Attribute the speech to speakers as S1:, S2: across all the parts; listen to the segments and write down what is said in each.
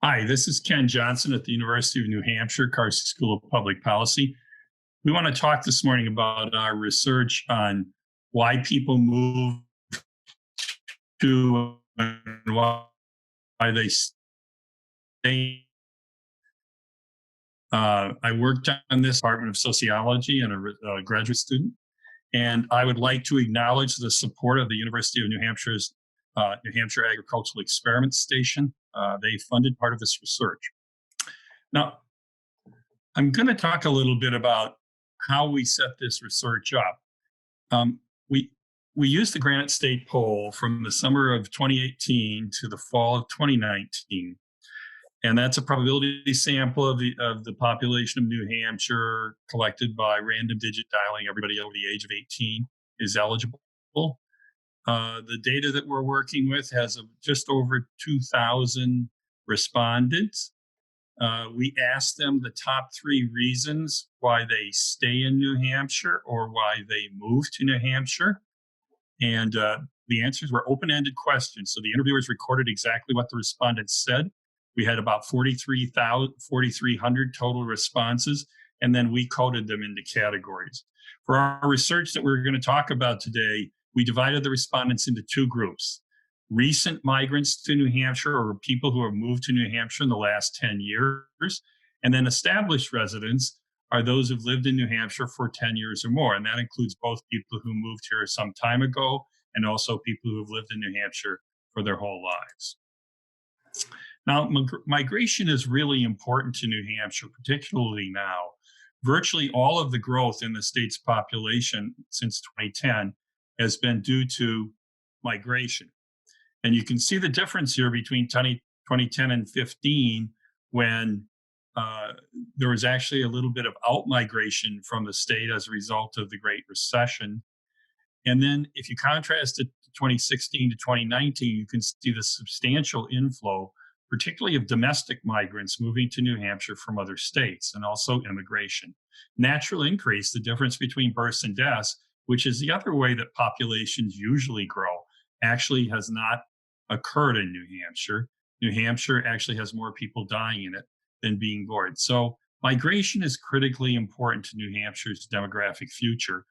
S1: Hi, this is Ken Johnson at the University of New Hampshire, Carsey School of Public Policy. We want to talk this morning about our research on why people move to and why they stay. I worked on this Department of Sociology and a graduate student, and I would like to acknowledge the support of the University of New Hampshire's New Hampshire Agricultural Experiment Station. They funded part of this research. Now, I'm going to talk a little bit about how we set this research up. We used the Granite State poll from the summer of 2018 to the fall of 2019. And that's a probability sample of the population of New Hampshire collected by random digit dialing. Everybody over the age of 18 is eligible. The data that we're working with has just over 2,000 respondents. We asked them the top 3 reasons why they stay in New Hampshire or why they move to New Hampshire. And the answers were open-ended questions. So the interviewers recorded exactly what the respondents said. We had about 4,300 total responses, and then we coded them into categories. For our research that we're going to talk about today, we divided the respondents into 2 groups. Recent migrants to New Hampshire, or people who have moved to New Hampshire in the last 10 years. And then established residents are those who've lived in New Hampshire for 10 years or more. And that includes both people who moved here some time ago and also people who have lived in New Hampshire for their whole lives. Now, migration is really important to New Hampshire, particularly now. Virtually all of the growth in the state's population since 2010 has been due to migration. And you can see the difference here between 2010 and 15 when there was actually a little bit of out-migration from the state as a result of the Great Recession. And then if you contrast it to 2016 to 2019, you can see the substantial inflow, particularly of domestic migrants moving to New Hampshire from other states, and also immigration. Natural increase, the difference between births and deaths, which is the other way that populations usually grow, actually has not occurred in New Hampshire. New Hampshire actually has more people dying in it than being born. So migration is critically important to New Hampshire's demographic future.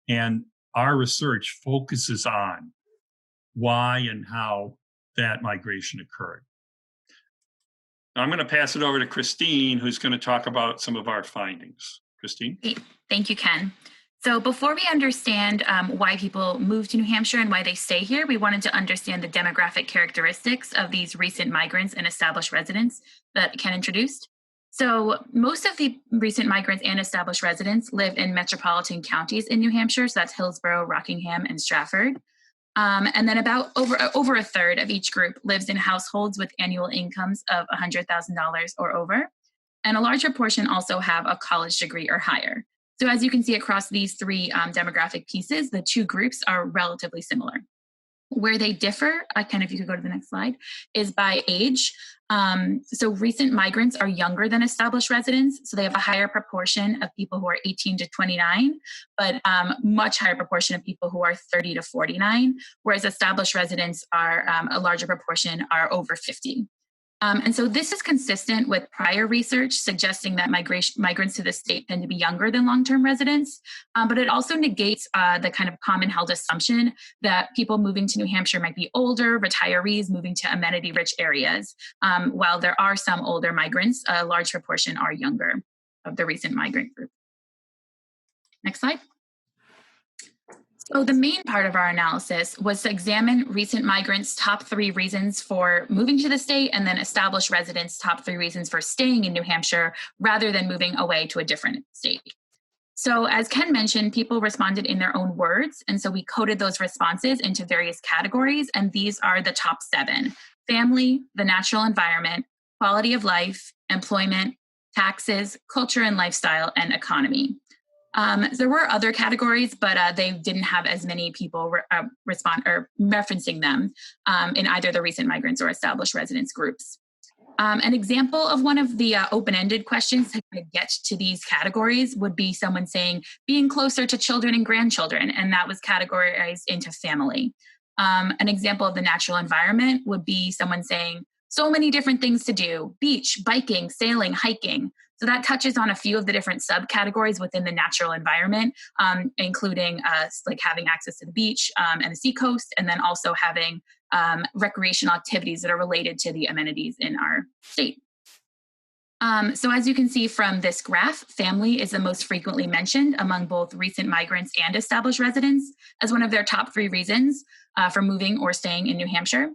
S1: And our research focuses on why and how that migration occurred. Now I'm going to pass it over to Kristine, who's going to talk about some of our findings. Kristine?
S2: Thank you, Ken. So before we understand why people move to New Hampshire and why they stay here, we wanted to understand the demographic characteristics of these recent migrants and established residents that Ken introduced. So most of the recent migrants and established residents live in metropolitan counties in New Hampshire. So that's Hillsborough, Rockingham, and Stratford. And then about over a third of each group lives in households with annual incomes of $100,000 or over. And a larger portion also have a college degree or higher. So as you can see across these 3 demographic pieces, the 2 groups are relatively similar. Where they differ, Ken, if you could go to the next slide, is by age. So recent migrants are younger than established residents. So they have a higher proportion of people who are 18 to 29, but much higher proportion of people who are 30 to 49, whereas established residents are a larger proportion are over 50. And so this is consistent with prior research suggesting that migrants to the state tend to be younger than long-term residents, but it also negates the kind of common held assumption that people moving to New Hampshire might be older, retirees moving to amenity-rich areas. While there are some older migrants, a large proportion are younger of the recent migrant group. Next slide. So the main part of our analysis was to examine recent migrants' top 3 reasons for moving to the state and then established residents' top 3 reasons for staying in New Hampshire rather than moving away to a different state. So as Ken mentioned, people responded in their own words. And so we coded those responses into various categories. And these are the top 7: family, the natural environment, quality of life, employment, taxes, culture and lifestyle, and economy. There were other categories, but they didn't have as many people respond or referencing them in either the recent migrants or established residents groups. An example of one of the open-ended questions to kind of get to these categories would be someone saying being closer to children and grandchildren, and that was categorized into family. An example of the natural environment would be someone saying so many different things to do: beach, biking, sailing, hiking. So that touches on a few of the different subcategories within the natural environment, including like having access to the beach and the seacoast, and then also having recreational activities that are related to the amenities in our state. So as you can see from this graph, family is the most frequently mentioned among both recent migrants and established residents as one of their top 3 reasons for moving or staying in New Hampshire.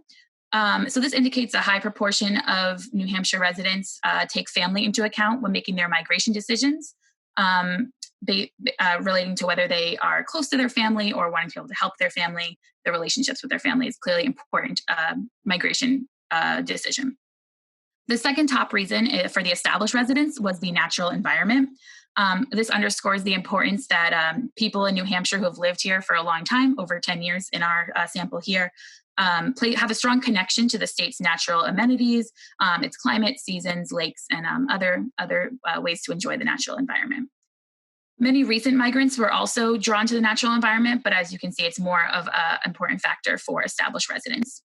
S2: So this indicates a high proportion of New Hampshire residents take family into account when making their migration decisions, relating to whether they are close to their family or wanting to be able to help their family. Their relationships with their family is clearly important migration decision. The second top reason for the established residents was the natural environment. This underscores the importance that people in New Hampshire who have lived here for a long time, over 10 years in our sample here, have a strong connection to the state's natural amenities, its climate, seasons, lakes, and other ways to enjoy the natural environment. Many recent migrants were also drawn to the natural environment, but as you can see, it's more of an important factor for established residents.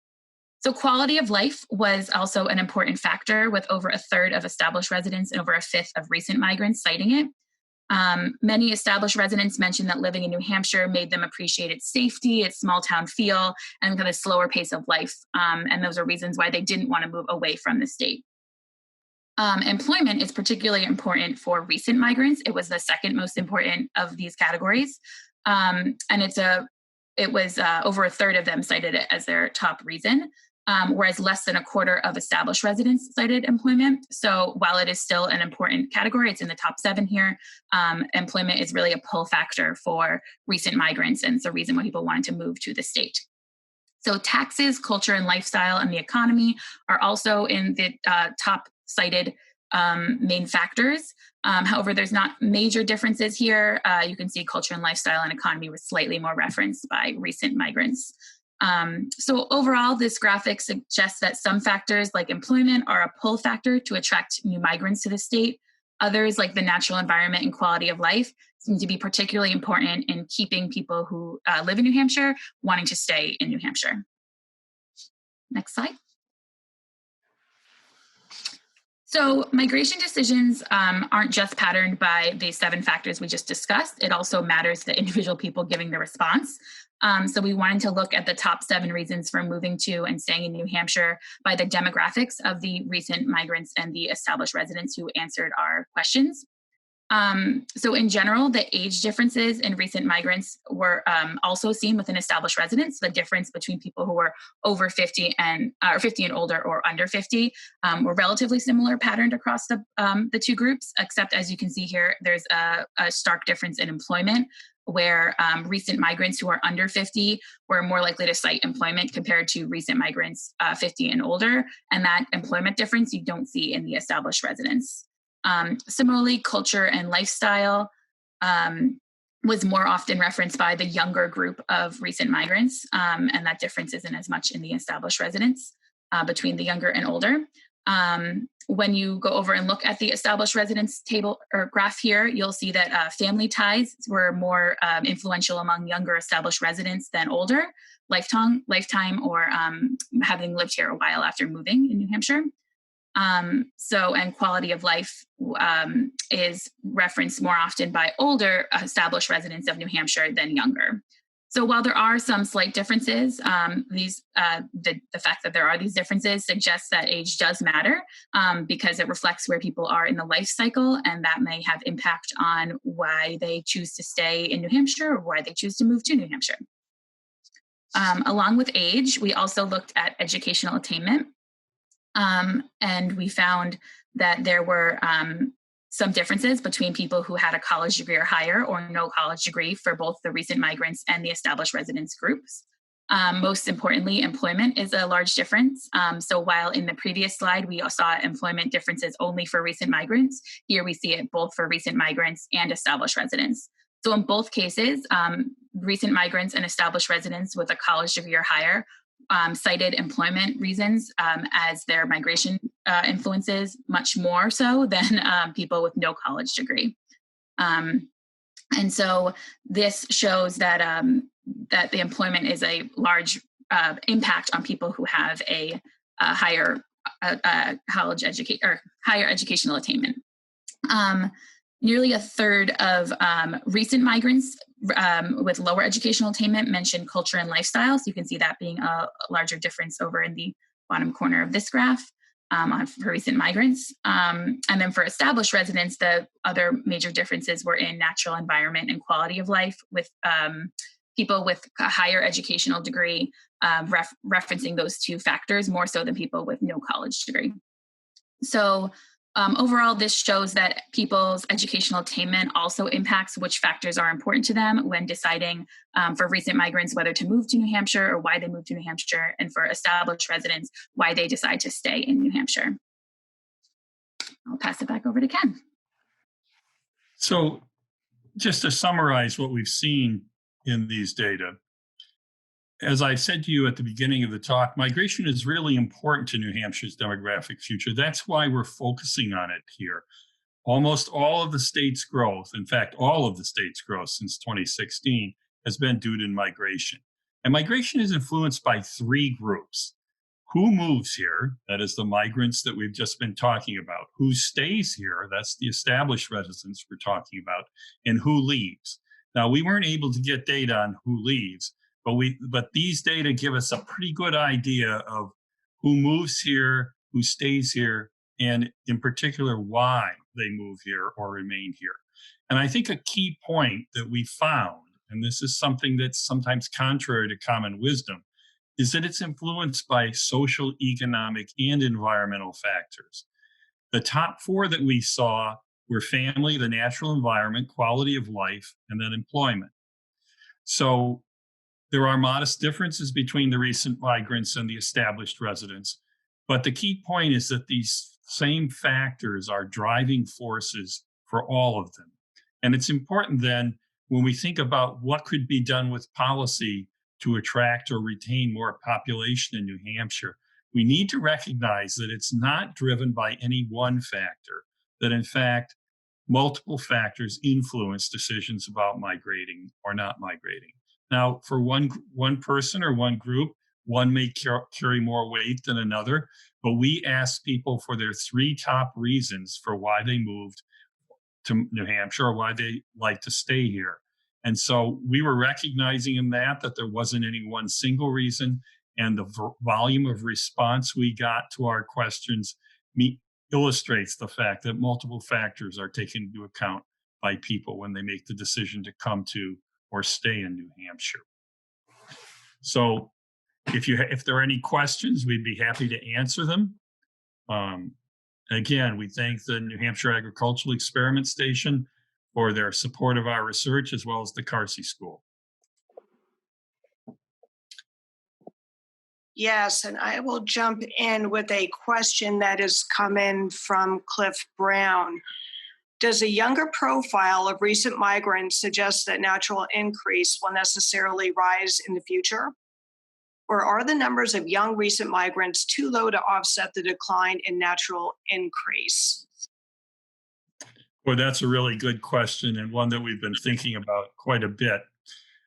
S2: So quality of life was also an important factor, with over 1/3 of established residents and over 1/5 of recent migrants citing it. Many established residents mentioned that living in New Hampshire made them appreciate its safety, its small town feel, and kind of slower pace of life. And those are reasons why they didn't want to move away from the state. Employment is particularly important for recent migrants. It was the second most important of these categories. And it was over 1/3 of them cited it as their top reason. Whereas less than 1/4 of established residents cited employment. So while it is still an important category, it's in the top 7 here, employment is really a pull factor for recent migrants, and it's a reason why people wanted to move to the state. So taxes, culture and lifestyle, and the economy are also in the top cited main factors. However, there's not major differences here. You can see culture and lifestyle and economy was slightly more referenced by recent migrants. So overall, this graphic suggests that some factors like employment are a pull factor to attract new migrants to the state. Others, like the natural environment and quality of life, seem to be particularly important in keeping people who live in New Hampshire wanting to stay in New Hampshire. Next slide. So migration decisions aren't just patterned by the 7 factors we just discussed. It also matters to the individual people giving the response. So we wanted to look at the top 7 reasons for moving to and staying in New Hampshire by the demographics of the recent migrants and the established residents who answered our questions. So in general, the age differences in recent migrants were also seen within established residents. The difference between people who were over 50 and or 50 and older or under 50 were relatively similar patterned across the 2 groups, except as you can see here, there's a stark difference in employment, where recent migrants who are under 50 were more likely to cite employment compared to recent migrants 50 and older. And that employment difference you don't see in the established residents. Similarly, culture and lifestyle was more often referenced by the younger group of recent migrants, and that difference isn't as much in the established residents between the younger and older. When you go over and look at the established residents table or graph here, you'll see that family ties were more influential among younger established residents than older, lifetime or having lived here a while after moving in New Hampshire. And quality of life is referenced more often by older established residents of New Hampshire than younger. So while there are some slight differences, the fact that there are these differences suggests that age does matter because it reflects where people are in the life cycle, and that may have impact on why they choose to stay in New Hampshire or why they choose to move to New Hampshire. Along with age, we also looked at educational attainment. And we found that there were some differences between people who had a college degree or higher or no college degree for both the recent migrants and the established residents groups. Most importantly, employment is a large difference. So while in the previous slide, we saw employment differences only for recent migrants, here we see it both for recent migrants and established residents. So in both cases, recent migrants and established residents with a college degree or higher cited employment reasons as their migration influences much more so than people with no college degree. And so this shows that the employment is a large impact on people who have a higher college education or higher educational attainment. Nearly a third of recent migrants with lower educational attainment mentioned culture and lifestyle. So you can see that being a larger difference over in the bottom corner of this graph for recent migrants. And then for established residents, the other major differences were in natural environment and quality of life, with people with a higher educational degree referencing those two factors more so than people with no college degree. So overall, this shows that people's educational attainment also impacts which factors are important to them when deciding for recent migrants whether to move to New Hampshire or why they move to New Hampshire, and for established residents, why they decide to stay in New Hampshire. I'll pass it back over to Ken.
S1: So just to summarize what we've seen in these data, as I said to you at the beginning of the talk, migration is really important to New Hampshire's demographic future. That's why we're focusing on it here. Almost all of the state's growth, in fact, all of the state's growth since 2016 has been due to migration. And migration is influenced by three groups. Who moves here? That is the migrants that we've just been talking about. Who stays here? That's the established residents we're talking about. And who leaves? Now, we weren't able to get data on who leaves, but these data give us a pretty good idea of who moves here, who stays here, and in particular, why they move here or remain here. And I think a key point that we found, and this is something that's sometimes contrary to common wisdom, is that it's influenced by social, economic, and environmental factors. The top four that we saw were family, the natural environment, quality of life, and then employment. So there are modest differences between the recent migrants and the established residents, but the key point is that these same factors are driving forces for all of them. And it's important then, when we think about what could be done with policy to attract or retain more population in New Hampshire, we need to recognize that it's not driven by any one factor, that in fact, multiple factors influence decisions about migrating or not migrating. Now, for one person or one group, one may carry more weight than another, but we asked people for their three top reasons for why they moved to New Hampshire or why they like to stay here. And so we were recognizing in that there wasn't any one single reason, and the volume of response we got to our questions illustrates the fact that multiple factors are taken into account by people when they make the decision to come to or stay in New Hampshire. So if there are any questions, we'd be happy to answer them. Again, we thank the New Hampshire Agricultural Experiment Station for their support of our research, as well as the Carsey School.
S3: Yes, and I will jump in with a question that has come in from Cliff Brown. Does a younger profile of recent migrants suggest that natural increase will necessarily rise in the future? Or are the numbers of young recent migrants too low to offset the decline in natural increase?
S1: Well, that's a really good question, and one that we've been thinking about quite a bit.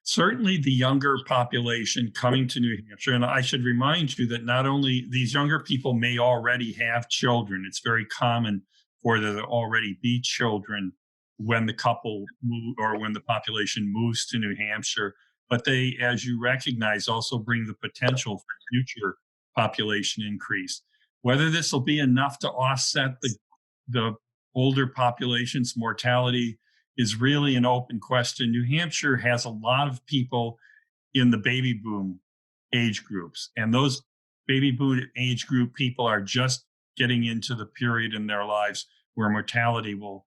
S1: Certainly the younger population coming to New Hampshire, and I should remind you that not only these younger people may already have children, it's very common for there to already be children when the couple move or when the population moves to New Hampshire, but they, as you recognize, also bring the potential for future population increase. Whether this will be enough to offset the older population's mortality is really an open question. New Hampshire has a lot of people in the baby boom age groups, and those baby boom age group people are just getting into the period in their lives where mortality will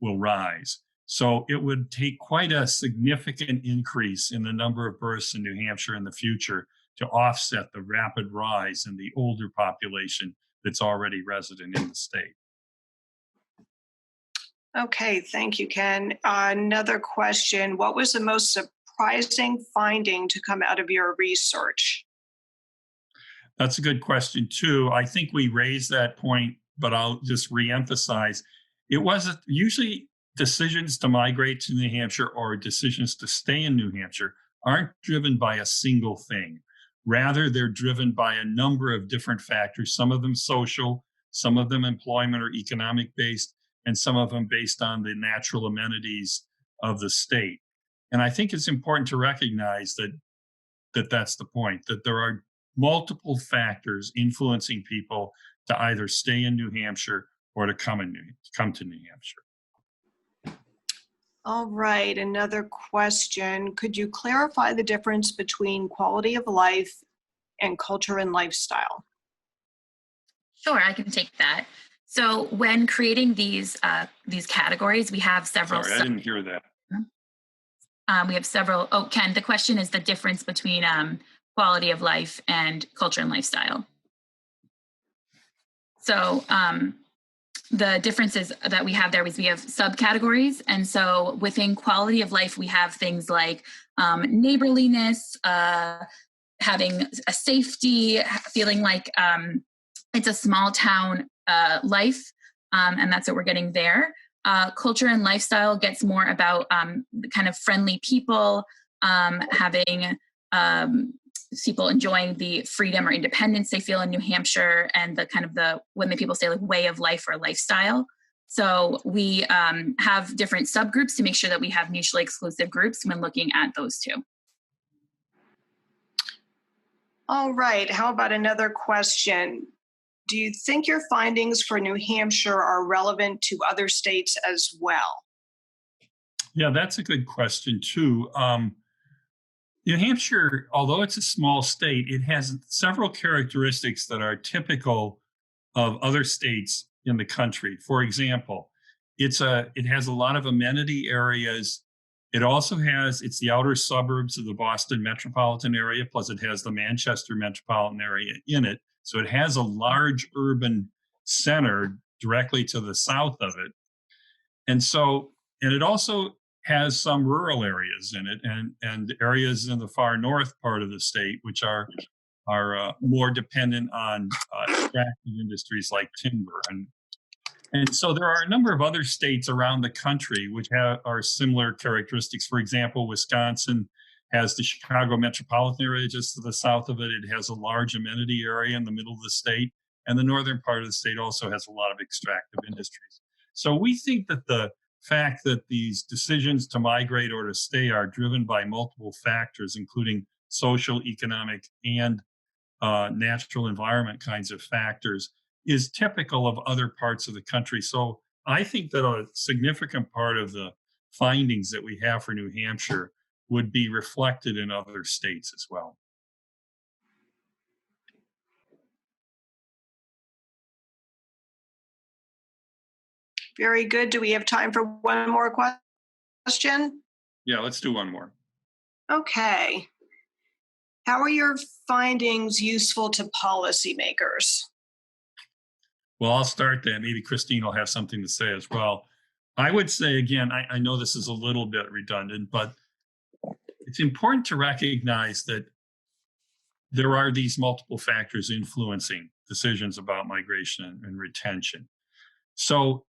S1: rise. So it would take quite a significant increase in the number of births in New Hampshire in the future to offset the rapid rise in the older population that's already resident in the state.
S3: Okay, thank you, Ken. Another question. What was the most surprising finding to come out of your research?
S1: That's a good question, too. I think we raised that point, but I'll just reemphasize. It wasn't usually decisions to migrate to New Hampshire or decisions to stay in New Hampshire aren't driven by a single thing. Rather, they're driven by a number of different factors, some of them social, some of them employment or economic based, and some of them based on the natural amenities of the state. And I think it's important to recognize that that's the point, that there are multiple factors influencing people to either stay in New Hampshire or to come to New Hampshire.
S3: All right, another question. Could you clarify the difference between quality of life and culture and lifestyle?
S2: Sure, I can take that. So when creating these categories, we have several.
S1: Sorry, I didn't hear that.
S2: We have several. Oh, Ken, the question is the difference between quality of life and culture and lifestyle. So the differences that we have there is we have subcategories. And so within quality of life, we have things like neighborliness, having a safety, feeling like it's a small town life. And that's what we're getting there. Culture and lifestyle gets more about kind of friendly people, having people enjoying the freedom or independence they feel in New Hampshire, and the kind of when the people say like way of life or lifestyle. So we have different subgroups to make sure that we have mutually exclusive groups when looking at those two.
S3: All right, how about another question? Do you think your findings for New Hampshire are relevant to other states as well?
S1: Yeah, that's a good question too. New Hampshire, although it's a small state, it has several characteristics that are typical of other states in the country. For example, it has a lot of amenity areas. It's the outer suburbs of the Boston metropolitan area, plus it has the Manchester metropolitan area in it. So it has a large urban center directly to the south of it. And it also has some rural areas in it, and areas in the far north part of the state, which are more dependent on extractive industries like timber. And so there are a number of other states around the country which are similar characteristics. For example, Wisconsin has the Chicago metropolitan area just to the south of it. It has a large amenity area in the middle of the state, and the northern part of the state also has a lot of extractive industries. So we think that the fact that these decisions to migrate or to stay are driven by multiple factors, including social, economic, and natural environment kinds of factors, is typical of other parts of the country. So I think that a significant part of the findings that we have for New Hampshire would be reflected in other states as well.
S3: Very good. Do we have time for one more question?
S1: Yeah, let's do one more.
S3: Okay. How are your findings useful to policymakers?
S1: Well, I'll start that. Maybe Kristine will have something to say as well. I would say, again, I know this is a little bit redundant, but it's important to recognize that there are these multiple factors influencing decisions about migration and retention. So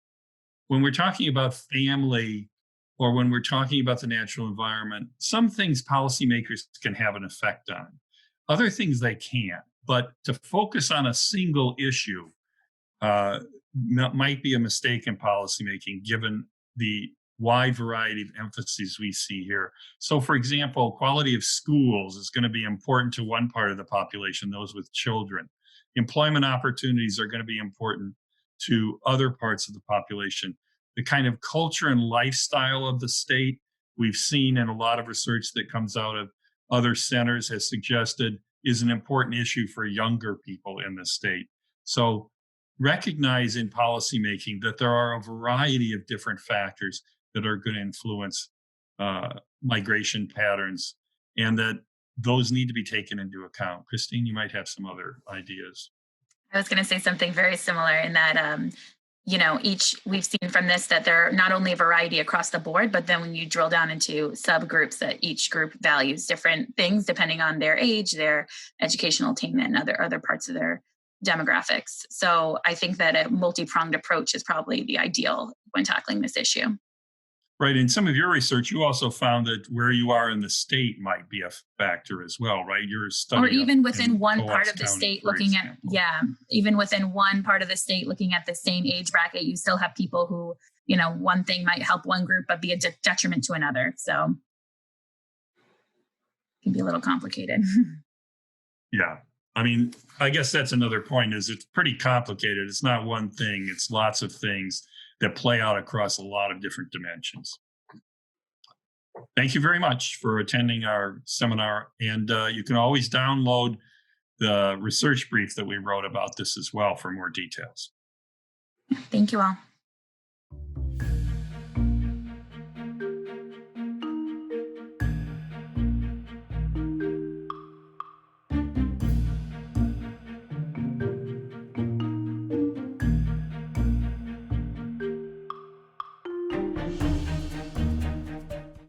S1: when we're talking about family, or when we're talking about the natural environment, some things policymakers can have an effect on. Other things they can't. But to focus on a single issue might be a mistake in policymaking, given the wide variety of emphases we see here. So, for example, quality of schools is going to be important to one part of the population, those with children. Employment opportunities are going to be important to other parts of the population. The kind of culture and lifestyle of the state, we've seen in a lot of research that comes out of other centers, has suggested is an important issue for younger people in the state. So recognize in policymaking that there are a variety of different factors that are going to influence migration patterns, and that those need to be taken into account. Kristine, you might have some other ideas.
S2: I was going to say something very similar in that, we've seen from this that there are not only a variety across the board, but then when you drill down into subgroups, that each group values different things depending on their age, their educational attainment, and other parts of their demographics. So I think that a multi-pronged approach is probably the ideal when tackling this issue.
S1: Right. In some of your research, you also found that where you are in the state might be a factor as well, right? Your study,
S2: or even within
S1: in
S2: one
S1: Coas
S2: part of the
S1: County,
S2: state
S1: for
S2: looking at,
S1: example.
S2: yeah, even within one part of the state looking at the same age bracket, you still have people who, you know, one thing might help one group but be a detriment to another. So it can be a little complicated.
S1: Yeah. I mean, I guess that's another point, is it's pretty complicated. It's not one thing, it's lots of things that play out across a lot of different dimensions. Thank you very much for attending our seminar. And you can always download the research brief that we wrote about this as well for more details.
S2: Thank you all.